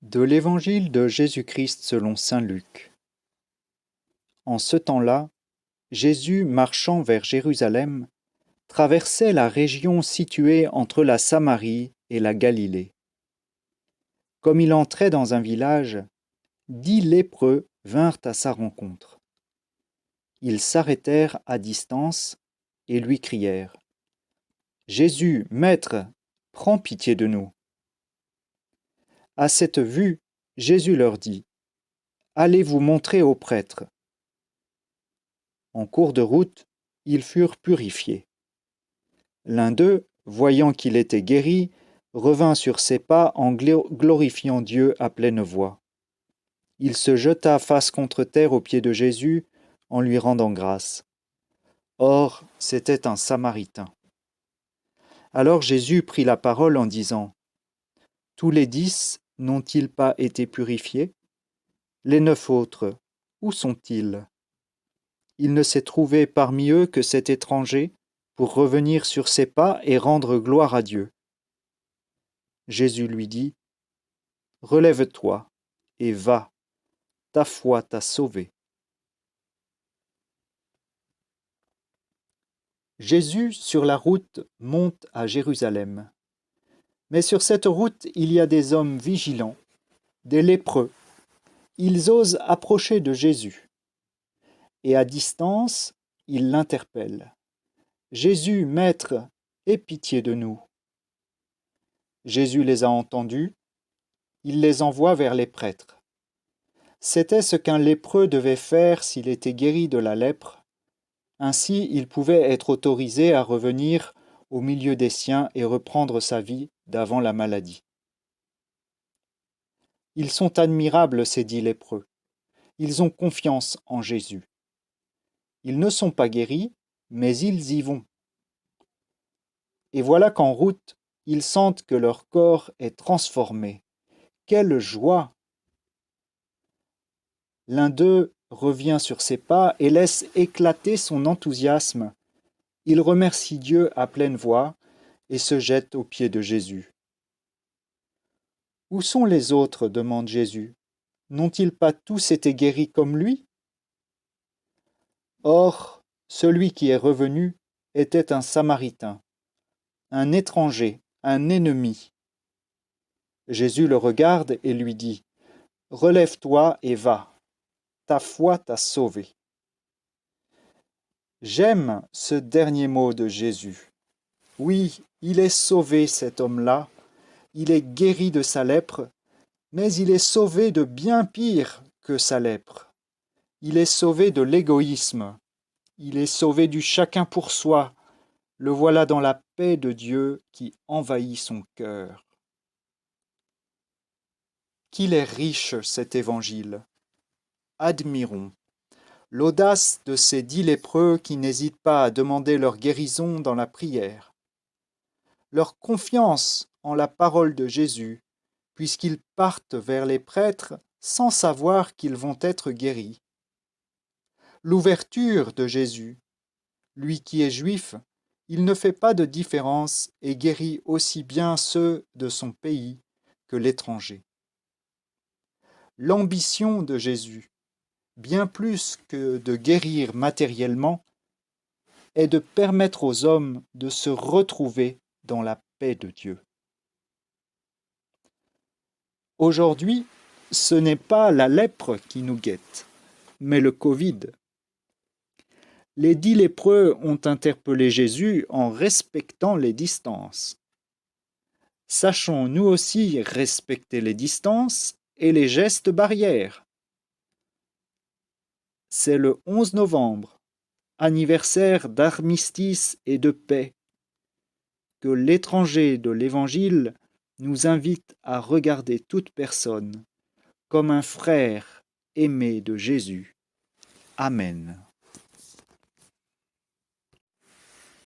De l'Évangile de Jésus-Christ selon saint Luc. En ce temps-là, Jésus, marchant vers Jérusalem, traversait la région située entre la Samarie et la Galilée. Comme il entrait dans un village, 10 lépreux vinrent à sa rencontre. Ils s'arrêtèrent à distance et lui crièrent : « Jésus, Maître, prends pitié de nous. » À cette vue, Jésus leur dit : « Allez vous montrer aux prêtres. » En cours de route, ils furent purifiés. L'un d'eux, voyant qu'il était guéri, revint sur ses pas en glorifiant Dieu à pleine voix. Il se jeta face contre terre aux pieds de Jésus en lui rendant grâce. Or, c'était un Samaritain. Alors Jésus prit la parole en disant : « Tous les 10 n'ont-ils pas été purifiés ? Les 9 autres, où sont-ils ? Il ne s'est trouvé parmi eux que cet étranger pour revenir sur ses pas et rendre gloire à Dieu. » Jésus lui dit : « Relève-toi et va, ta foi t'a sauvé. » Jésus, sur la route, monte à Jérusalem. Mais sur cette route, il y a des hommes vigilants, des lépreux. Ils osent approcher de Jésus. Et à distance, ils l'interpellent. « Jésus, Maître, aie pitié de nous. » Jésus les a entendus, il les envoie vers les prêtres. C'était ce qu'un lépreux devait faire s'il était guéri de la lèpre. Ainsi, il pouvait être autorisé à revenir au milieu des siens et reprendre sa vie d'avant la maladie. Ils sont admirables, ces 10 lépreux. Ils ont confiance en Jésus. Ils ne sont pas guéris, mais ils y vont. Et voilà qu'en route, ils sentent que leur corps est transformé. Quelle joie! L'un d'eux revient sur ses pas et laisse éclater son enthousiasme. Il remercie Dieu à pleine voix et se jette aux pieds de Jésus. « Où sont les autres ? demande Jésus. N'ont-ils pas tous été guéris comme lui ? » Or, celui qui est revenu était un Samaritain, un étranger, un ennemi. Jésus le regarde et lui dit : « Relève-toi et va, ta foi t'a sauvé. » J'aime ce dernier mot de Jésus. Oui, il est sauvé, cet homme-là. Il est guéri de sa lèpre, mais il est sauvé de bien pire que sa lèpre. Il est sauvé de l'égoïsme. Il est sauvé du chacun pour soi. Le voilà dans la paix de Dieu qui envahit son cœur. Qu'il est riche cet évangile. Admirons l'audace de ces 10 lépreux qui n'hésitent pas à demander leur guérison dans la prière. Leur confiance en la parole de Jésus, puisqu'ils partent vers les prêtres sans savoir qu'ils vont être guéris. L'ouverture de Jésus, lui qui est juif, il ne fait pas de différence et guérit aussi bien ceux de son pays que l'étranger. L'ambition de Jésus, bien plus que de guérir matériellement, est de permettre aux hommes de se retrouver dans la paix de Dieu. Aujourd'hui, ce n'est pas la lèpre qui nous guette, mais le Covid. Les 10 lépreux ont interpellé Jésus en respectant les distances. Sachons nous aussi respecter les distances et les gestes barrières. C'est le 11 novembre, anniversaire d'armistice et de paix, que l'étranger de l'Évangile nous invite à regarder toute personne comme un frère aimé de Jésus. Amen.